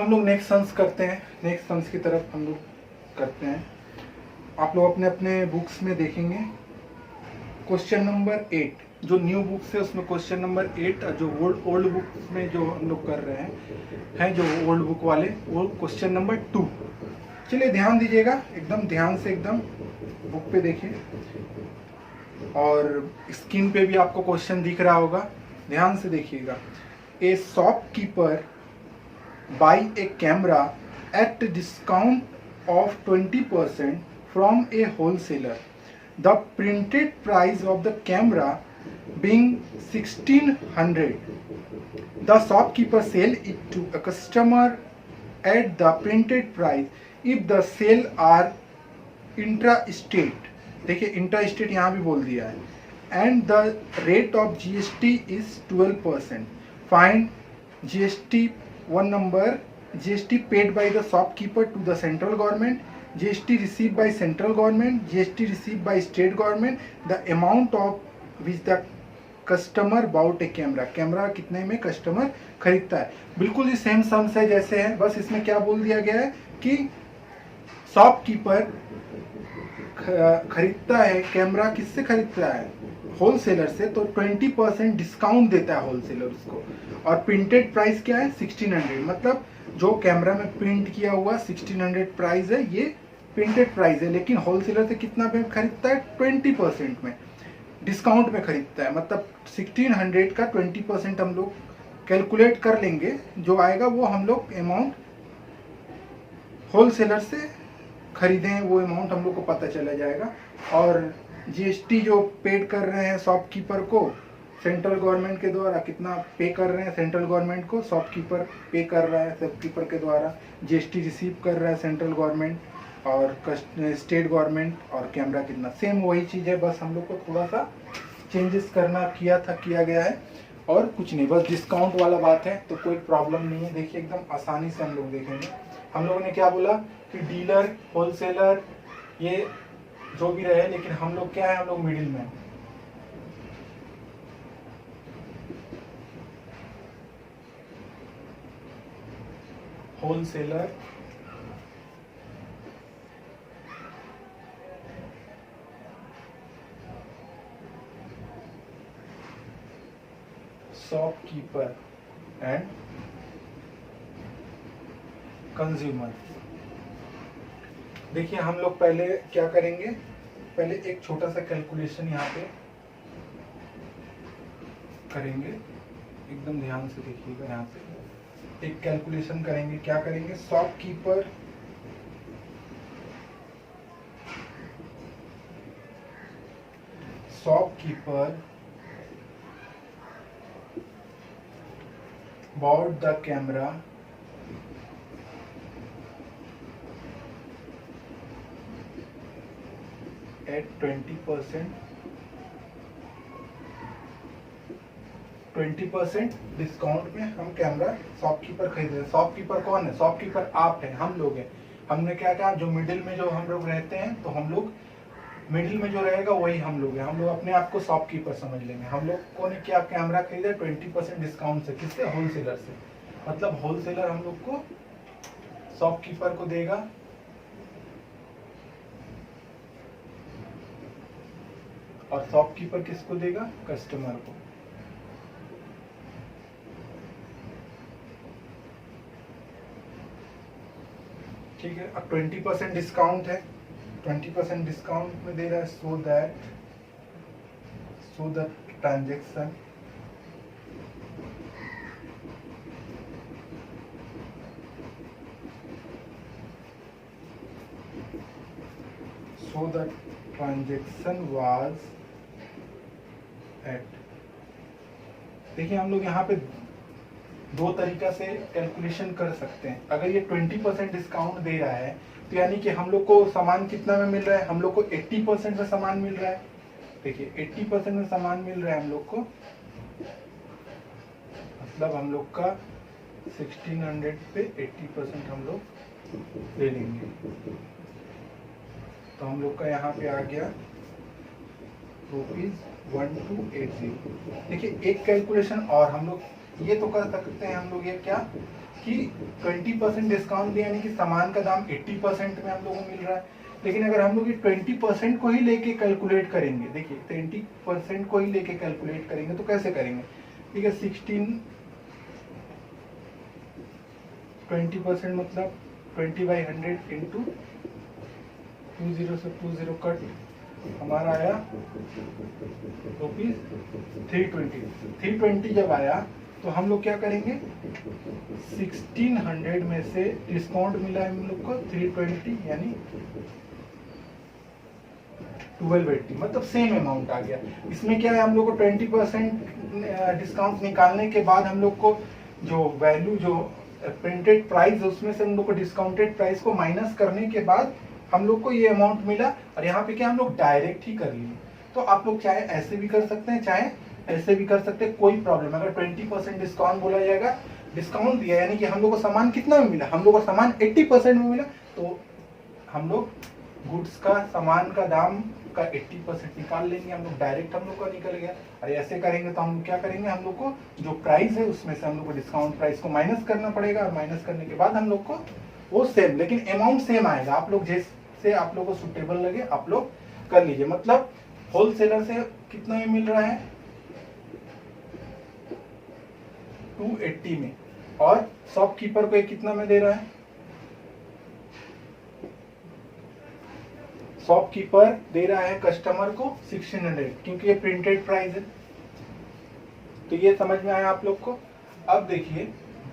हम लोग next sums करते हैं, नेक्स्ट सम्स की तरफ हम लोग करते हैं। आप लोग अपने अपने बुक्स में देखेंगे क्वेश्चन नंबर 8, जो न्यू बुक्स है उसमें क्वेश्चन नंबर 8, जो ओल्ड बुक्स में जो हम लोग कर रहे हैं जो ओल्ड बुक वाले, वो क्वेश्चन नंबर 2। चलिए ध्यान दीजिएगा, एकदम ध्यान से एकदम बुक पे देखिए, और स्क्रीन पे भी आपको क्वेश्चन दिख रहा होगा, ध्यान से देखिएगा। A shopkeeper buy a camera at discount of 20% from a wholesaler, the printed price of the camera being 1600. The shopkeeper sell it to a customer at the printed price if the sale are intra-state, देखिए intra-state यहाँ भी बोल दिया है, and the rate of GST is 12%. Find GST one number, GST paid by the shopkeeper to the central government, GST received by central government, GST received by state government, the amount of which the customer bought a camera. Camera कितने में customer खरीदता है। बिल्कुल ही same sums है जैसे है, बस इसमें क्या बोल दिया गया है कि शॉपकीपर खरीदता है कैमरा, किससे खरीदता है? होलसेलर से, तो 20% डिस्काउंट देता है होलसेलर उसको, और प्रिंटेड प्राइस क्या है? 1600। मतलब जो कैमरा में प्रिंट किया हुआ 1600 प्राइस है, ये प्रिंटेड प्राइस है, लेकिन होलसेलर से कितना में खरीदता है? 20% में, डिस्काउंट में खरीदता है। मतलब 1600 का 20% हम लोग कैलकुलेट कर लेंगे, जो आएगा वो हम लोग अमाउंट होलसेलर से खरीदें, वो अमाउंट हम लोग को पता चला जाएगा। और जीएसटी जो पेड कर रहे हैं शॉपकीपर को सेंट्रल गवर्नमेंट के द्वारा, कितना पे कर रहे हैं सेंट्रल गवर्नमेंट को, शॉपकीपर पे कर रहा है शॉपकीपर के द्वारा, जीएसटी रिसीव कर रहा है सेंट्रल गवर्नमेंट और स्टेट गवर्नमेंट, और कैमरा कितना, सेम वही चीज़ है, बस हम लोग को थोड़ा सा चेंजेस किया गया है, और कुछ नहीं, बस डिस्काउंट वाला बात है, तो कोई प्रॉब्लम नहीं है। देखिए एकदम आसानी से हम लोग देखेंगे। हम लोगों ने क्या बोला कि डीलर, होलसेलर, ये जो भी रहे, लेकिन हम लोग क्या है, हम लोग middle man. Wholesaler, shopkeeper and consumer. देखिए हम लोग पहले क्या करेंगे, पहले एक छोटा सा कैलकुलेशन यहाँ पे करेंगे, एकदम ध्यान से देखिएगा। यहाँ से एक कैलकुलेशन करेंगे, क्या करेंगे, shopkeeper bought the camera at 20% discount में हम कैमरा शॉपकीपर खरीद रहे हैं। शॉपकीपर कौन है? शॉपकीपर आप हैं, हम लोग हैं। हमने क्या कहा, जो मिडिल में जो हम लोग रहते हैं, तो हम लोग मिडिल में जो रहेगा वही हम लोग हैं। हम लोग अपने आप को शॉपकीपर समझ लेंगे। हम लोग को ने क्या कैमरा खरीदा 20% डिस्काउंट से, किससे? होलसेलर से। मतलब होलसेलर हम लोग को शॉपकीपर को देगा और शॉपकीपर किसको देगा? कस्टमर को। ठीक है, अब 20% डिस्काउंट है, 20% डिस्काउंट में दे रहा है, so the transaction was at. देखिए हम लोग यहाँ पे दो तरीका से कैलकुलेशन कर सकते हैं। अगर ये 20% डिस्काउंट दे रहा है, तो यानी कि हम लोग को सामान कितना में मिल रहा है? हम लोग को 80% में सामान मिल रहा है। देखिए 80% में सामान मिल रहा है हम लोग को, मतलब हम लोग का 1600 पे 80% हम लोग ले लेंगे, तो हम लोग का यहाँ पे आ गया ₹1280। देखिए एक कैलकुलेशन और हम लोग ये तो कर सकते हैं, हम लोग ये क्या कि 20% डिस्काउंट दिया, यानी कि सामान का दाम 80% में हम लोगों को मिल रहा है। लेकिन अगर हम लोग ये 20% को ही लेके कैलकुलेट करेंगे, देखिए 20% को ही लेके कैलकुलेट करेंगे तो कैसे करेंगे, ठीक है, 20% मतलब 20/100 इंटू 20 से 20 कट, हमारा आया ₹320। 320 जब आया तो हम लोग क्या करेंगे, 1600 में से डिस्काउंट मिला है हम लोग को 320, यानी 1280, मतलब सेम अमाउंट आ गया। इसमें क्या है, हम लोग को 20% डिस्काउंट निकालने के बाद हम लोग को जो वैल्यू, जो प्रिंटेड प्राइस, उसमें से हम लोग को डिस्काउंटेड प्राइस को माइनस करने के बाद हम लोग को ये अमाउंट मिला। और यहाँ पे क्या हम लोग डायरेक्ट ही कर लिए। तो आप लोग चाहे ऐसे भी कर सकते हैं, चाहे ऐसे भी कर सकते हैं, कोई प्रॉब्लम। अगर 20% डिस्काउंट बोला जाएगा, डिस्काउंट दिया यानी कि हम लोग को सामान कितना में मिला, हम लोग को सामान 80% में मिला, तो हम लोग गुड्स का, सामान का दाम का 80% निकाल लेंगे। हम लोग डायरेक्ट हम लोग का निकल गया। और ऐसे करेंगे तो हम लोग क्या करेंगे, हम लोग को जो प्राइस है उसमें से हम लोग को डिस्काउंट प्राइस को माइनस करना पड़ेगा, और माइनस करने के बाद हम लोग को वो सेम, लेकिन अमाउंट सेम आएगा। आप लोग जैसे आप लोग को सुटेबल लगे आप लोग कर लीजिए। मतलब होलसेलर से कितना में मिल रहा है, 280 में, और शॉपकीपर को कितना में दे रहा है, शॉपकीपर दे रहा है कस्टमर को 1600, क्योंकि ये प्रिंटेड प्राइस है। तो ये समझ में आया आप लोग को। अब देखिए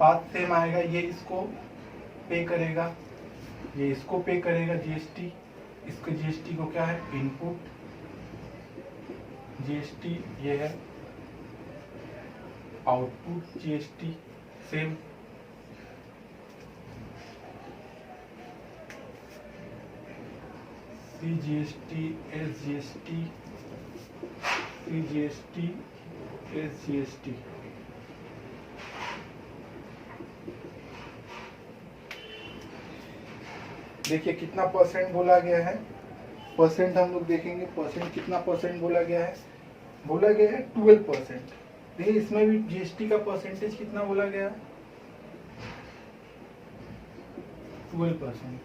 बात सेम आएगा, ये इसको पे करेगा, ये इसको पे करेगा जीएसटी, इसको जीएसटी को क्या है, इनपुट जीएसटी, ये है output GST, same. CGST, SGST, CGST, SGST. देखिए कितना परसेंट बोला गया है, परसेंट हम लोग देखेंगे, परसेंट कितना परसेंट बोला गया है, बोला गया है 12%। देखिए इसमें भी जीएसटी का परसेंटेज कितना बोला गया, 12%।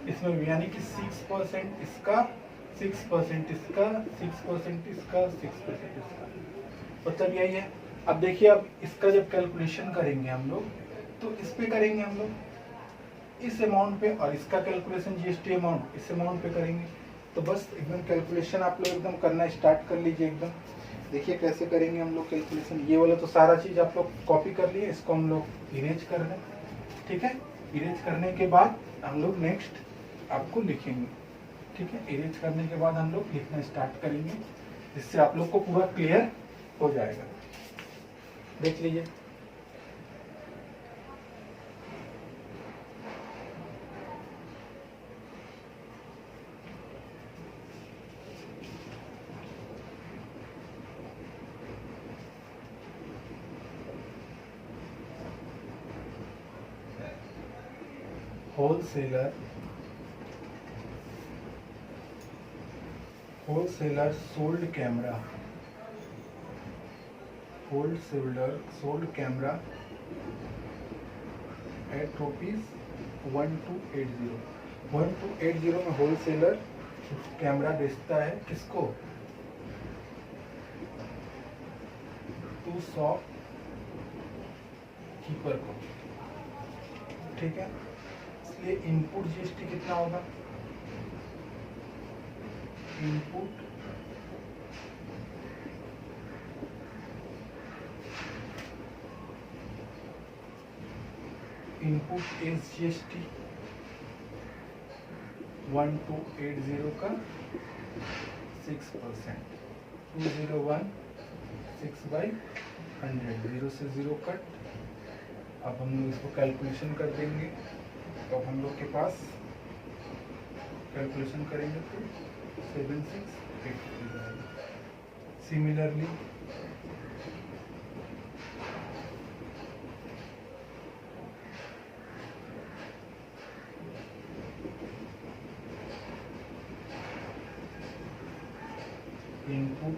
इसमें भी यानी कि 6% इसका, 6% इसका, 6% इसका, 6% इसका, मतलब यही है। अब देखिए, अब इसका जब कैलकुलेशन करेंगे हम लोग, तो इस पे करेंगे हम लोग इस अमाउंट पे, और इसका कैलकुलेशन जीएसटी अमाउंट इस अमाउंट पे करेंगे। तो बस एकदम कैलकुलेशन आप लोग एकदम करना स्टार्ट कर लीजिए एकदम। देखिए कैसे करेंगे हम लोग कैलकुलेशन। ये वाला तो सारा चीज आप लोग कॉपी कर लिए, इसको हम लोग इरेज कर दें, ठीक है। इरेज करने के बाद हम लोग नेक्स्ट आपको लिखेंगे, ठीक है। इरेज करने के बाद हम लोग लिखना स्टार्ट करेंगे, जिससे आप लोग को पूरा क्लियर हो जाएगा। देख लीजिए, wholesaler sold camera, wholesaler sold camera at ₹1280। 1280 में होलसेलर कैमरा बेचता है किसको, टू शॉपकीपर को, ठीक है। इसलिए इनपुट जीएसटी कितना होगा, इनपुट एसजीएसटी 1280 का 6%, 201 6/100, 0 से 0 कट। अब हम लोग इसको कैलकुलेशन कर देंगे, तो हम लोग के पास कैलकुलेशन करेंगे तो 7680 जाएगा। सिमिलरली इनपुट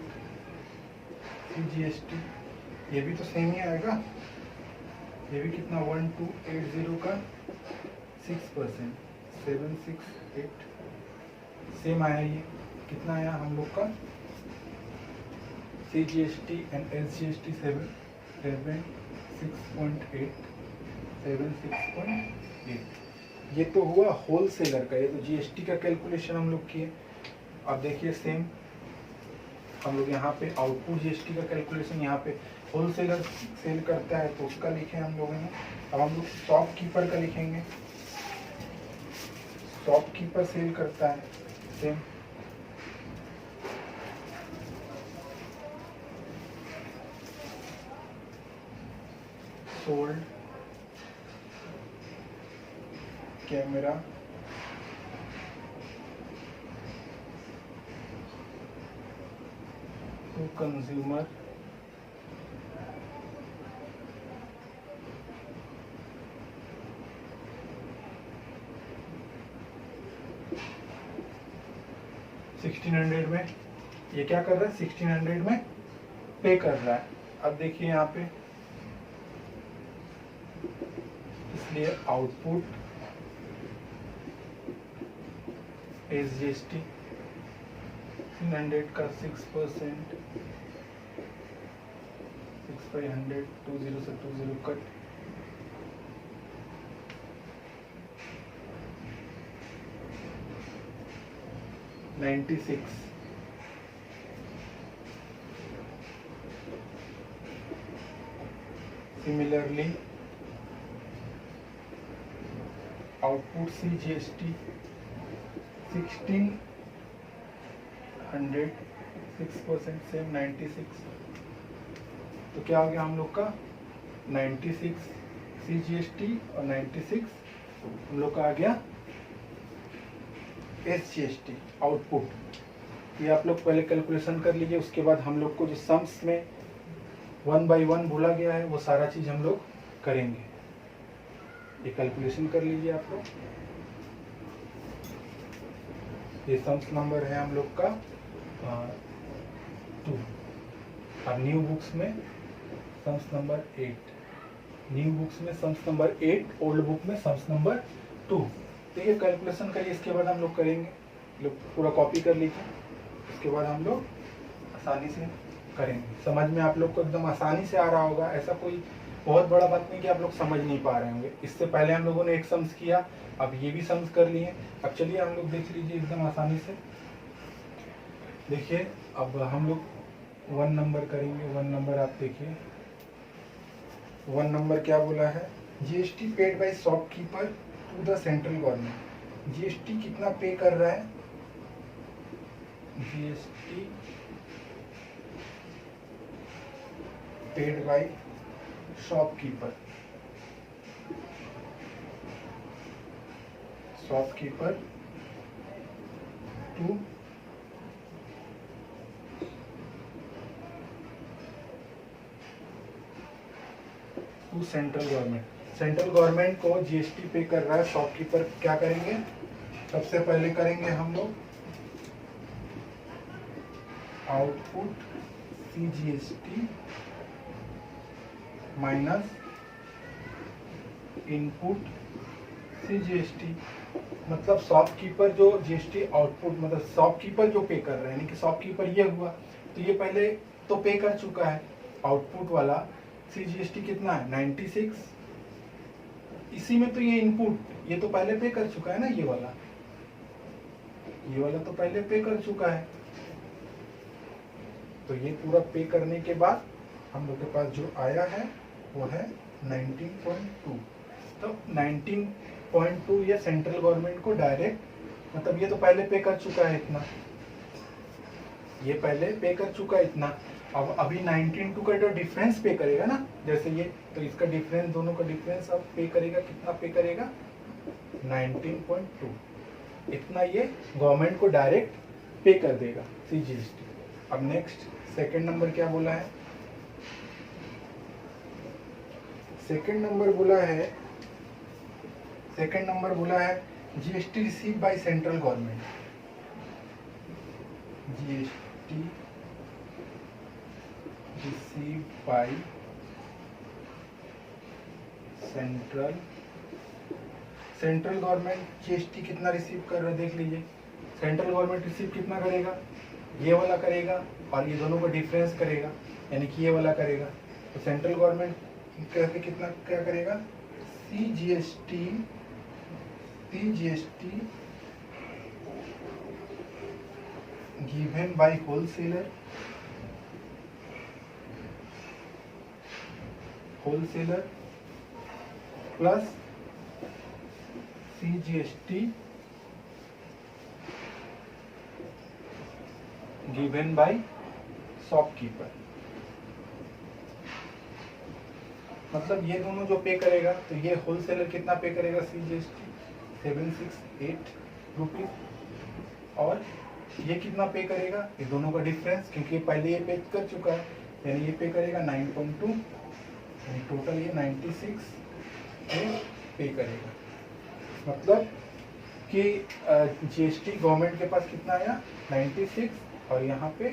जीएसटी, ये भी तो सेम ही आएगा, ये भी कितना 1280 का 6%, 768 सेम आया। ये कितना आया हम लोग का CGST एंड SGST 6.8, 76.8। ये तो हुआ होलसेलर का, ये तो GST का कैलकुलेशन हम लोग किए। अब देखिए सेम हम लोग यहाँ पे आउटपुट GST का कैलकुलेशन, यहाँ पे होलसेलर सेल करता है तो उसका लिखे हम लोगों ने। अब हम लोग शॉपकीपर का लिखेंगे, शॉपकीपर सेल करता है same. Sold camera to consumer $1600 में। ये क्या कर रहा है 1600 में पे कर रहा है। अब देखिए यहाँ पे, इसलिए आउटपुट SGST 100 का 6%, 6/100, 20 से 20 cut, 96। Similarly, output CGST 1600, 6%, same 96। तो क्या हो गया हम लोग का 96 CGST और 96 हम लोग का आ गया SGST आउटपुट। ये आप लोग पहले कैलकुलेशन कर लीजिए, उसके बाद हम लोग को जो सम्स में 1 by 1 बोला गया है वो सारा चीज हम लोग करेंगे। ये कैलकुलेशन कर लीजिए आप लोग। ये सम्स नंबर है हम लोग का 2। अब न्यू बुक्स में सम्स नंबर 8, न्यू बुक्स में सम्स नंबर 8, ओल्ड बुक में सम्स नंबर 2। तो ये कैलकुलेशन करिए, इसके बाद हम लोग करेंगे। लोग पूरा कॉपी कर लीजिए, उसके बाद हम लोग आसानी से करेंगे। समझ में आप लोग को एकदम आसानी से आ रहा होगा, ऐसा कोई बहुत बड़ा बात नहीं कि आप लोग समझ नहीं पा रहे होंगे। इससे पहले हम लोगों ने एक सम्स किया, अब ये भी सम्स कर लिए। अब चलिए हम लोग देख लीजिए एकदम आसानी से। देखिए अब हम लोग 1 नंबर करेंगे। 1 नंबर आप देखिए, 1 नंबर क्या बोला है, GST paid by shopkeeper to the central government. GST कितना पे कर रहा है, GST paid by shopkeeper, shopkeeper to central government. Central government को GST पे कर रहा है शॉपकीपर। क्या करेंगे, सबसे पहले करेंगे हम लोग output CGST minus input CGST। मतलब शॉपकीपर जो GST आउटपुट, मतलब शॉपकीपर जो पे कर रहा है, यानी कि शॉपकीपर ये हुआ तो ये पहले तो पे कर चुका है। आउटपुट वाला CGST कितना है 96, इसी में तो ये इनपुट, ये तो पहले पे कर चुका है ना, ये वाला तो पहले पे कर चुका है। तो ये पूरा पे करने के बाद हम लोग के पास जो आया है वो है 19.2। तो 19.2 ये सेंट्रल गवर्नमेंट को डायरेक्ट, मतलब ये तो पहले पे कर चुका है इतना, ये पहले पे कर चुका है इतना। अब अभी 19.2 का जो डिफरेंस पे करेगा ना, जैसे ये, तो इसका डिफरेंस, दोनों का डिफरेंस अब पे करेगा, कितना पे करेगा 19.2। इतना ये गवर्नमेंट को डायरेक्ट पे कर देगा CGST। अब नेक्स्ट सेकंड नंबर क्या बोला है, सेकंड नंबर बोला है GST receive by central government. GST receive by central government GST कितना रिसीव कर रहा है देख लीजिए। सेंट्रल गवर्नमेंट रिसीव कितना करेगा, ये वाला करेगा और ये दोनों का डिफरेंस करेगा, यानी कि ये वाला करेगा। तो सेंट्रल गवर्नमेंट कैसे कितना क्या करेगा, CGST given by wholesaler plus CGST given by shopkeeper. मतलब ये दोनों जो पे करेगा, तो ये होलसेलर कितना पे करेगा, CGST 768 रुपीज, और ये कितना पे करेगा, ये दोनों का डिफरेंस, क्योंकि पहले ये पे कर चुका है, यानी ये पे करेगा 9.2, टोटल ये 96 पे करेगा। मतलब कि जीएसटी गवर्नमेंट के पास कितना आया 96, और यहाँ पे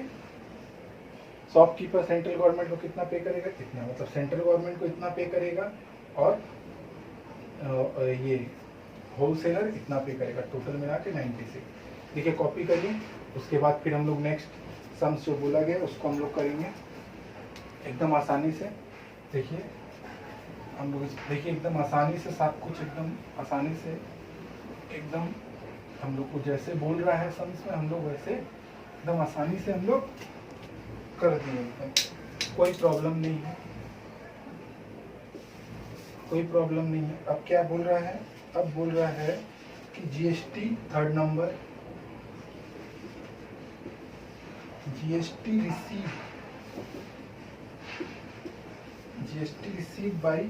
शॉपकीपर सेंट्रल गवर्नमेंट को कितना पे करेगा, इतना। मतलब सेंट्रल गवर्नमेंट को इतना पे करेगा और ये होलसेलर इतना पे करेगा, टोटल मिला के 96। देखिए कॉपी करिए, उसके बाद फिर हम लोग नेक्स्ट सम्स जो बोला गया उसको हम लोग करेंगे एकदम आसानी से। देखिए हम लोग देखिए एकदम आसानी से सब कुछ एकदम आसानी से एकदम हम लोग को जैसे बोल रहा है सम्स में, हम लोग वैसे एकदम आसानी से हम लोग कर दिए एकदम, कोई प्रॉब्लम नहीं है, कोई प्रॉब्लम नहीं है। अब क्या बोल रहा है, अब बोल रहा है कि GST third number, GST receive by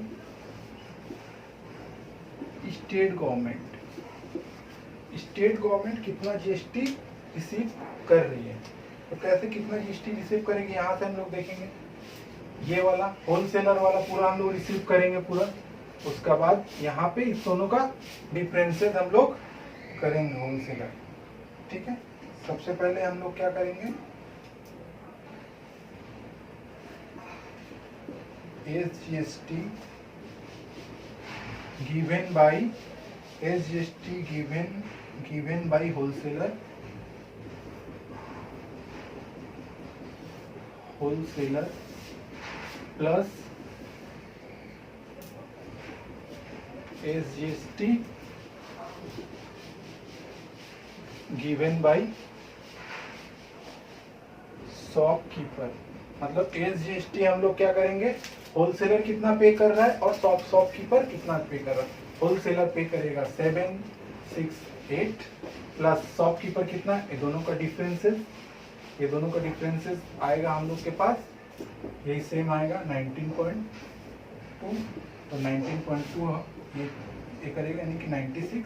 state government. State government कितना जीएसटी रिसीव कर रही है, तो कैसे कितना जीएसटी रिसीव करेगी, यहाँ से हम लोग देखेंगे। ये वाला होलसेलर वाला पूरा हम लोग रिसीव करेंगे पूरा, उसका बाद यहाँ पे इस दोनों का डिफरेंसेस हम लोग करेंगे होलसेलर। ठीक है, सबसे पहले हम लोग क्या करेंगे, SGST given by wholesaler plus SGST given by shopkeeper. मतलब SGST हम लोग क्या करेंगे, होलसेलर कितना पे कर रहा है और शॉपकीपर कितना पे कर रहा है। होलसेलर पे करेगा 768 प्लस शॉपकीपर कितना, ये दोनों का डिफरेंसेस आएगा हम लोग के पास, यही सेम आएगा 19.2, तो 19.2 ये करेगा, यानी कि 96।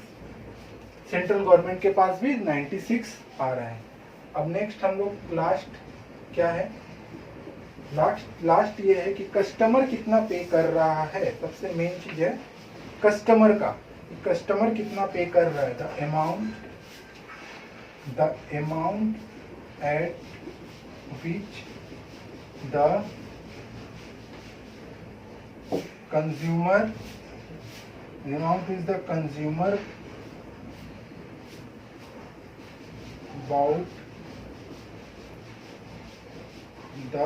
सेंट्रल गवर्नमेंट के पास भी 96 आ रहा है। अब नेक्स्ट हम लोग लास्ट क्या है, लास्ट ये है कि कस्टमर कितना पे कर रहा है। सबसे मेन चीज है कस्टमर का, कस्टमर कितना पे कर रहा है। The amount at which the consumer, amount is the consumer bought the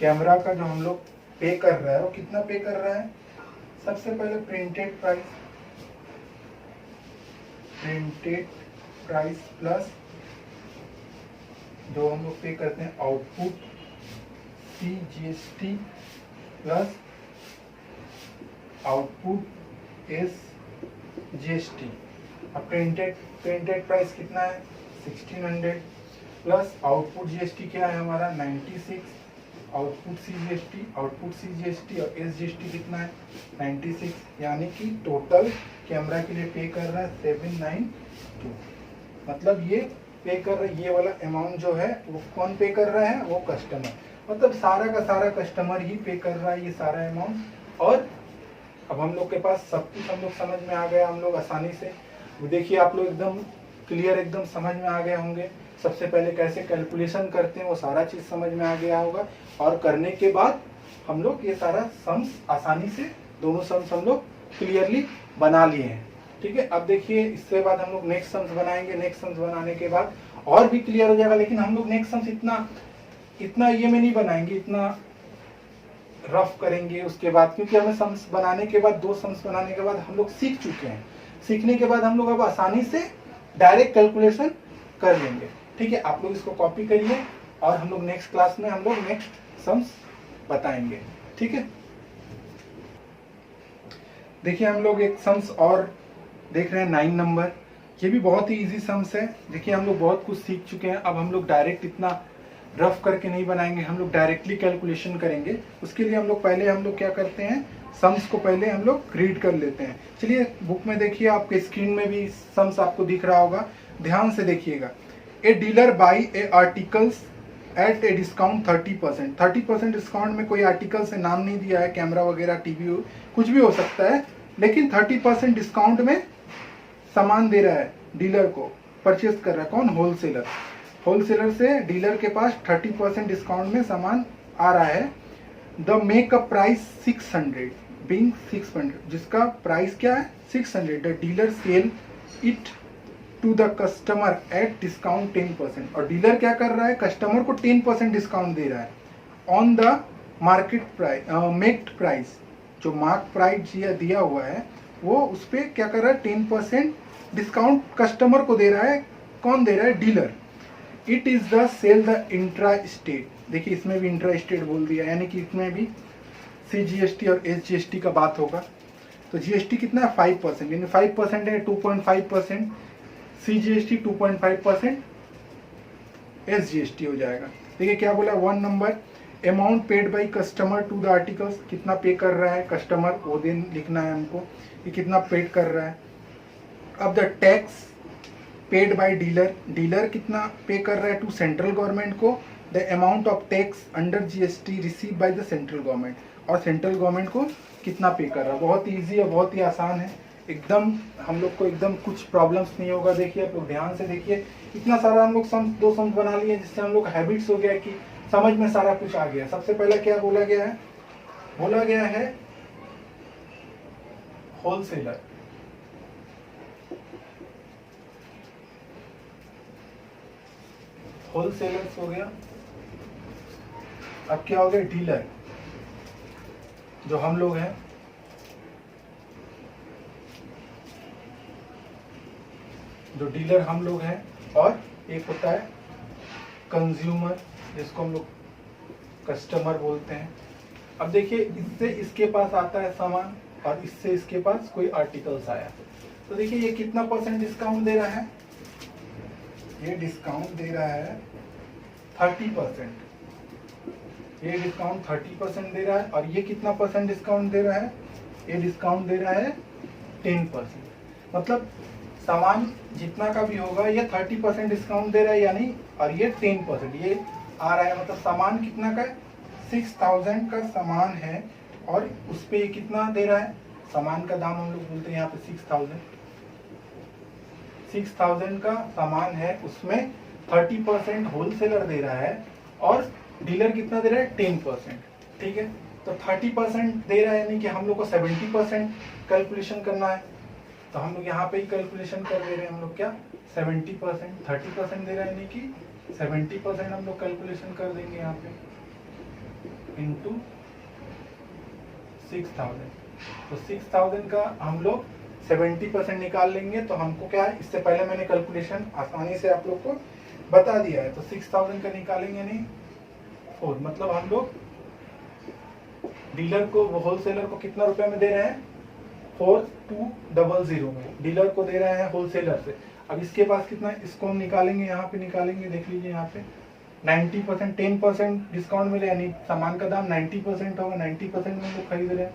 camera का जो हम लोग पे कर रहा है वो कितना पे कर रहा है। सबसे पहले प्रिंटेड प्राइस प्लस जो हम लोग पे करते हैं output CGST plus output SGST। अब प्रिंटेड प्राइस कितना है 1600 प्लस आउटपुट GST क्या है हमारा 96, आउटपुट CGST और SGST कितना है 96, यानी कि टोटल कैमरा के लिए पे कर रहा है 792। मतलब ये पे कर रहा है, ये वाला अमाउंट जो है वो कौन पे कर रहा है, वो कस्टमर। मतलब सारा का सारा कस्टमर ही पे कर रहा है ये सारा अमाउंट। और अब हम लोग के पास सब कुछ हम लोग समझ में आ गया, हम लोग आसानी से। देखिए आप लोग एकदम क्लियर एकदम समझ में आ गए होंगे। सबसे पहले कैसे कैलकुलेशन करते हैं वो सारा चीज समझ में आ गया होगा, और करने के बाद हम लोग ये सारा सम्स आसानी से दोनों सम्स हम लोग क्लियरली बना लिए हैं। ठीक है, अब देखिए इसके बाद हम लोग नेक्स्ट सम्स बनाएंगे। नेक्स्ट सम्स बनाने के बाद और भी क्लियर हो जाएगा, लेकिन हम लोग नेक्स्ट सम्स इतना ये में नहीं बनाएंगे, इतना रफ करेंगे उसके बाद, क्योंकि हमें सम्स बनाने के बाद, 2 सम्स बनाने के बाद हम लोग सीख चुके हैं। सीखने के बाद हम लोग अब आसानी से डायरेक्ट कैलकुलेशन कर लेंगे। ठीक है, आप लोग इसको कॉपी करिए और हम लोग नेक्स्ट क्लास में हम लोग नेक्स्ट सम्स बताएंगे। ठीक है, देखिए हम लोग एक सम्स और देख रहे हैं 9 नंबर। ये भी बहुत ही इजी सम्स है। देखिए हम लोग बहुत कुछ सीख चुके हैं, अब हम लोग डायरेक्ट इतना रफ करके नहीं बनाएंगे, हम लोग डायरेक्टली कैलकुलेशन करेंगे। उसके लिए हम लोग क्या करते हैं, सम्स को पहले हम लोग रीड कर लेते हैं। चलिए बुक में देखिए, आपके स्क्रीन में भी सम्स आपको दिख रहा होगा, ध्यान से देखिएगा। A dealer buy a articles at a discount 30%। 30% discount में कोई आर्टिकल से नाम नहीं दिया है, कैमरा वगैरह, टीवी, कुछ भी हो सकता है, लेकिन 30% डिस्काउंट में सामान दे रहा है डीलर को, परचेस कर रहा है कौन, होलसेलर। होलसेलर से डीलर के पास 30% डिस्काउंट में सामान आ रहा है। द मेकअप प्राइस 600 बीइंग 600, जिसका प्राइस क्या है 600। The dealer sell it to the customer at discount 10%। और डीलर क्या कर रहा है, कस्टमर को 10% डिस्काउंट दे रहा है on the market price, marked price. जो मार्क प्राइस दिया हुआ है वो उस पर क्या कर रहा है, 10% डिस्काउंट कस्टमर को दे रहा है। कौन दे रहा है, dealer. It is the sale the intra state. देखिए इसमें भी इंट्रा स्टेट बोल दिया, यानी कि इसमें भी CGST और SGST का बात होगा। तो GST कितना है 5%, यानी 5% है 2.5%, CGST 2.5%, SGST हो जाएगा। देखिए क्या बोला, 1 number, amount paid by customer to the articles. कितना पे कर रहा है कस्टमर, वो दिन लिखना है हमको कि कितना पेड कर रहा है। अब the tax paid by dealer, dealer कितना पे कर रहा है टू सेंट्रल गवर्नमेंट को। The amount of tax under GST receive by the central government, और सेंट्रल गवर्नमेंट को कितना पे कर रहा है। बहुत ही ईजी है, बहुत ही आसान है एकदम, हम लोग को एकदम कुछ प्रॉब्लम्स नहीं होगा। देखिए आप लोग ध्यान से देखिए, इतना सारा हम लोग सम्स, 2 सम्स बना लिए, जिससे हम लोग हैबिट्स हो गया कि समझ में सारा कुछ आ गया। सबसे पहला क्या बोला गया है, बोला गया है होलसेलर। होलसेलर्स हो गया। अब क्या हो गया, डीलर, जो हम लोग हैं। जो डीलर हम लोग हैं, और एक होता है कंज्यूमर, जिसको हम लोग कस्टमर बोलते हैं। अब देखिए इससे इसके पास आता है सामान, और इससे इसके पास कोई आर्टिकल्स आया, तो देखिए ये कितना % डिस्काउंट दे रहा है, ये डिस्काउंट दे रहा है 30%। ये डिस्काउंट 30% दे रहा है, और ये कितना % डिस्काउंट दे रहा है, ये डिस्काउंट दे रहा है 10%। मतलब सामान जितना का भी होगा ये 30% डिस्काउंट दे रहा है, यानी, और ये 10% ये आ रहा है। मतलब सामान कितना का है, 6000 का सामान है, और उस पे ये कितना दे रहा है, सामान का दाम हम लोग बोलते हैं यहाँ पे 6000 का सामान है, उसमें 30% होलसेलर दे रहा है, और डीलर कितना दे रहा है, 10%। ठीक है, तो 30% दे रहा है, यानी कि हम लोग को 70% कैलकुलेशन करना है। तो हम लोग यहाँ पे ही कैलकुलेशन कर दे रहे हैं, हम लोग क्या 70%, 30% दे रहा है, यानी कि 70% हम लोग कैलकुलेशन कर देंगे यहाँ पे इंटू 6000। तो 6000 का हम लोग 70% निकाल लेंगे, तो हमको क्या है, इससे पहले मैंने कैलकुलेशन आसानी से आप लोग को बता दिया है। तो 6000 का निकालेंगे नहीं 4, मतलब हम लोग डीलर को, होलसेलर को कितना रुपए में दे रहे हैं, 4200 में डीलर को दे रहे हैं होलसेलर से। अब इसके पास कितना, इसको हम निकालेंगे, यहाँ पे निकालेंगे, देख लीजिए यहाँ पे 90%, 10% डिस्काउंट मिले, यानी सामान का दाम 90% होगा, 90% में हम लोग खरीद रहे हैं।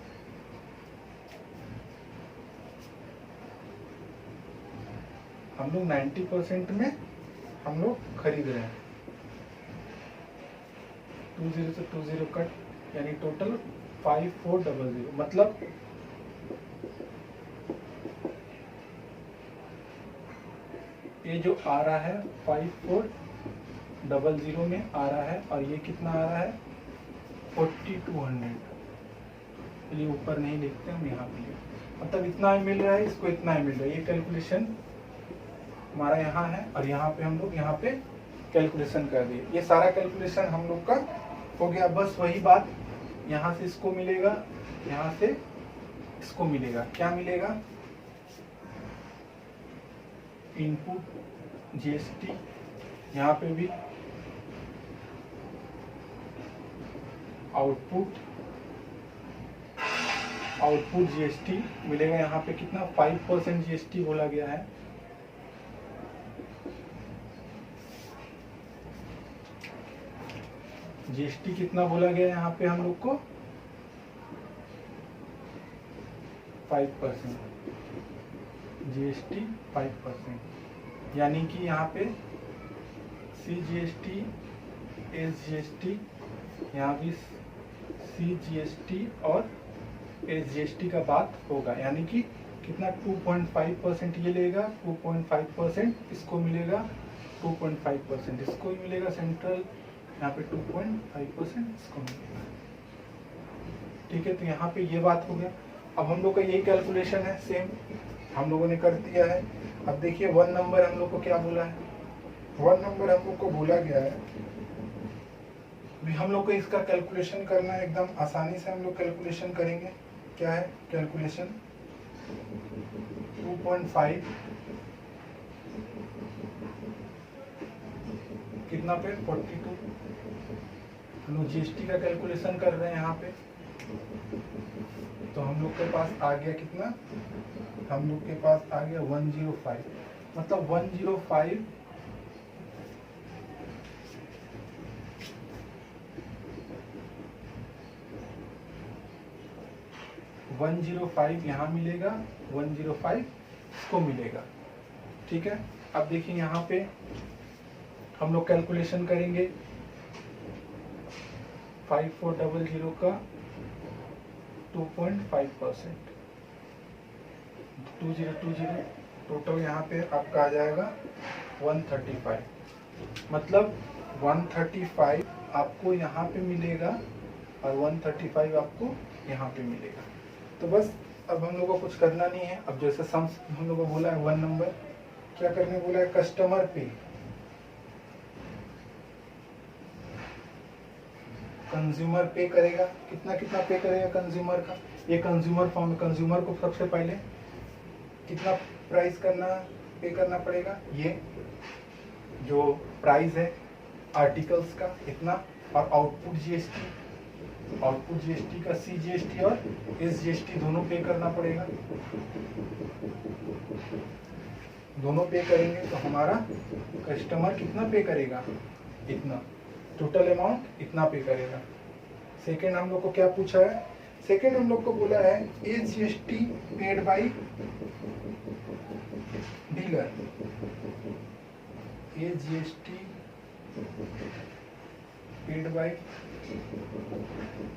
हम लोग 90% में हम लोग खरीद रहे हैं। 20 से 20 कट, यानी टोटल 5400, मतलब ये जो आ रहा है 5400 में आ रहा है, और ये कितना आ रहा है 4200। ये ऊपर नहीं लिखते हम, यहाँ पे मतलब इतना ही मिल रहा है, इसको इतना ही मिल रहा है। ये कैलकुलेशन हमारा यहाँ है, और यहाँ पे हम लोग यहाँ पे कैलकुलेशन कर दिए। ये सारा कैलकुलेशन हम लोग का हो गया। बस वही बात, यहाँ से इसको मिलेगा, यहाँ से इसको मिलेगा। क्या मिलेगा? इनपुट जीएसटी, यहाँ पे भी आउटपुट जीएसटी मिलेगा। यहाँ पे कितना 5% जीएसटी बोला गया है। जीएसटी कितना बोला गया है यहाँ पे हम लोग को? 5%। जीएसटी 5%, यानी कि यहाँ पे CGST, SGST, यहाँ भी CGST और SGST का बात होगा। यानी कि कितना 2.5% ये लेगा, 2.5% इसको मिलेगा, 2.5% इसको ही मिलेगा। सेंट्रल यहाँ पे 2.5% इसको मिलेगा। ठीक है, तो यहाँ पे ये बात हो गया। अब हम लोग का यही कैलकुलेशन है, सेम हम लोगों ने कर दिया है। अब देखिए 1 नंबर हम लोग को क्या बोला है? 1 नंबर हम लोग को बोला गया है, हम लोग को इसका कैलकुलेशन करना है। एकदम आसानी से हम लोग कैलकुलेशन करेंगे। क्या है कैलकुलेशन? 2.5 कितना पे 42। हम लोग जीएसटी का कैलकुलेशन कर रहे हैं यहाँ पे, तो हम लोग के पास आ गया कितना? हम लोग के पास आ गया 105। मतलब 105 105 यहाँ मिलेगा, 105 इसको मिलेगा। ठीक है, अब देखिए यहाँ पे हम लोग कैलकुलेशन करेंगे 5400 का 2.5%, 2020 टोटल यहाँ पे आपका आ जाएगा 135। मतलब 135 आपको यहाँ पे मिलेगा और 135 आपको यहाँ पे मिलेगा। तो बस अब हम लोग को कुछ करना नहीं है। अब जैसे सम्स हम लोग को बोला है 1 नंबर, क्या करने बोला है? कस्टमर पे, कंज्यूमर पे करेगा। कितना कितना पे करेगा कंज्यूमर का? ये कंज्यूमर फॉर्म, कंज्यूमर को सबसे पहले कितना प्राइस करना पे करना पड़ेगा? ये जो प्राइस है आर्टिकल्स का इतना, और आउटपुट जीएसटी, आउटपुट जीएसटी का CGST और SGST दोनों पे करना पड़ेगा। दोनों पे करेंगे तो हमारा कस्टमर कितना पे करेगा? इतना, टोटल अमाउंट इतना पे करेगा। सेकेंड हम लोग को क्या पूछा है? सेकेंड हम लोग को बोला है SGST paid by dealer. SGST paid by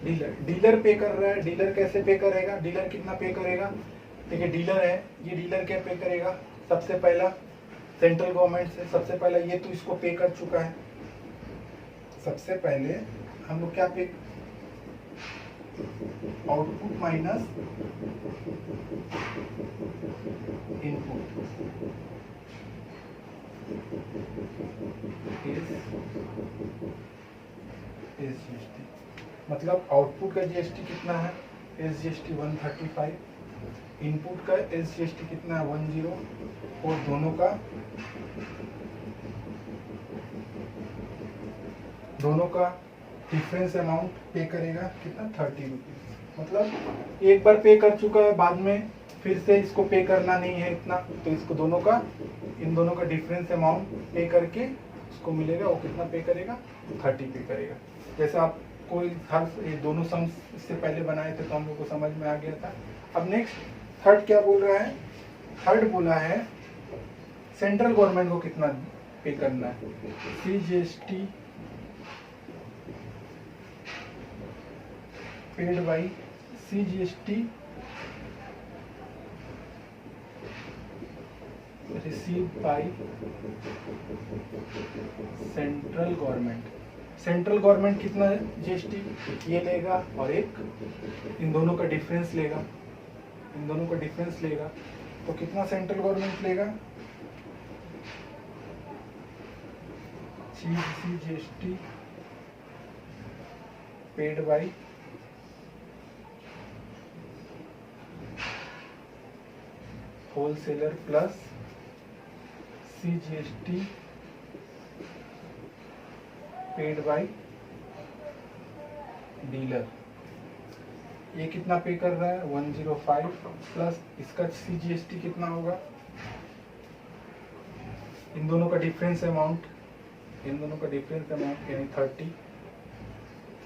dealer. Dealer पे कर रहा है। डीलर कैसे पे करेगा? डीलर कितना पे करेगा? देखिए डीलर है, ये डीलर क्या पे करेगा? सबसे पहला सेंट्रल गवर्नमेंट से, सबसे पहला ये तो इसको पे कर चुका है। सबसे पहले हम लोग क्या पे, आउटपुट माइनस इनपुट SGST। मतलब आउटपुट का जीएसटी कितना है? SGST 135, इनपुट का SGST कितना है? 10, और दोनों का डिफरेंस अमाउंट पे करेगा कितना? 30 रुपीज। मतलब एक बार पे कर चुका है, बाद में फिर से इसको पे करना नहीं है इतना, तो इसको दोनों का, इन दोनों का डिफरेंस अमाउंट पे करके उसको मिलेगा। वो कितना पे करेगा? 30 पे करेगा। जैसे आप कोई हर ये दोनों सम्स इससे पहले बनाए थे तो हम लोग को समझ में आ गया था। अब नेक्स्ट थर्ड क्या बोल रहा है? थर्ड बोला है सेंट्रल गवर्नमेंट को कितना पे करना है? CGST paid by CGST receive by central government. Central government कितना जीएसटी ये लेगा और एक इन दोनों का डिफरेंस लेगा, इन दोनों का डिफरेंस लेगा। तो कितना सेंट्रल गवर्नमेंट लेगा? GST paid by wholesaler plus CGST paid by dealer. ये कितना पे कर रहा है? 105 प्लस इसका CGST कितना होगा? इन दोनों का डिफरेंस अमाउंट, इन दोनों का डिफरेंस अमाउंट यानी 30,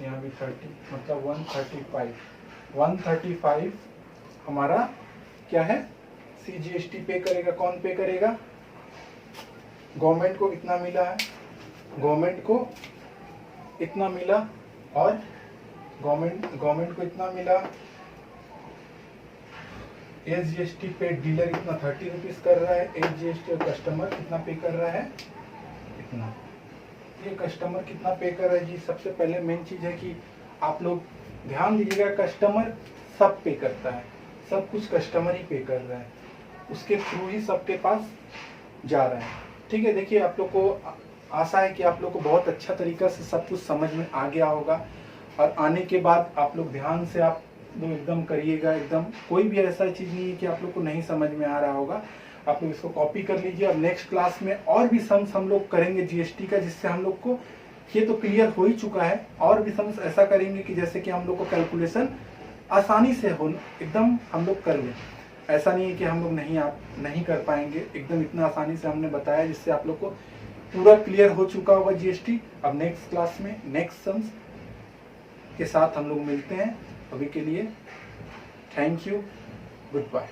यहाँ भी 30, मतलब 135। 135 हमारा क्या है? CGST पे करेगा। कौन पे करेगा? गवर्नमेंट को कितना मिला है? गवर्नमेंट को इतना मिला और गवर्नमेंट को इतना मिला। SGST पे डीलर इतना 30 रुपीज कर रहा है, SGST और कस्टमर कितना पे कर रहा है? इतना। ये कस्टमर कितना पे कर रहा है जी? सबसे पहले मेन चीज है कि आप लोग ध्यान दीजिएगा, कस्टमर सब पे करता है, सब कुछ कस्टमर ही पे कर रहा है, उसके थ्रू ही सबके पास जा रहा है। ठीक है, देखिए आप लोग को आशा है कि आप लोग को बहुत अच्छा तरीका से सब कुछ समझ में आ गया होगा, और आने के बाद आप लोग ध्यान से आप लोग एकदम करिएगा, एकदम कोई भी ऐसा चीज़ नहीं है कि आप लोग को नहीं समझ में आ रहा होगा। आप लोग इसको कॉपी कर लीजिए और नेक्स्ट क्लास में और भी सम्स हम लोग करेंगे जीएसटी का, जिससे हम लोग को ये तो क्लियर हो ही चुका है, और भी सम्स ऐसा करेंगे कि जैसे कि हम लोग को कैलकुलेशन आसानी से हो, एकदम हम लोग कर लें। ऐसा नहीं है कि हम लोग नहीं कर पाएंगे, एकदम इतना आसानी से हमने बताया जिससे आप लोग को पूरा क्लियर हो चुका होगा जीएसटी। अब नेक्स्ट क्लास में नेक्स्ट सम्स के साथ हम लोग मिलते हैं। अभी के लिए थैंक यू, गुड बाय।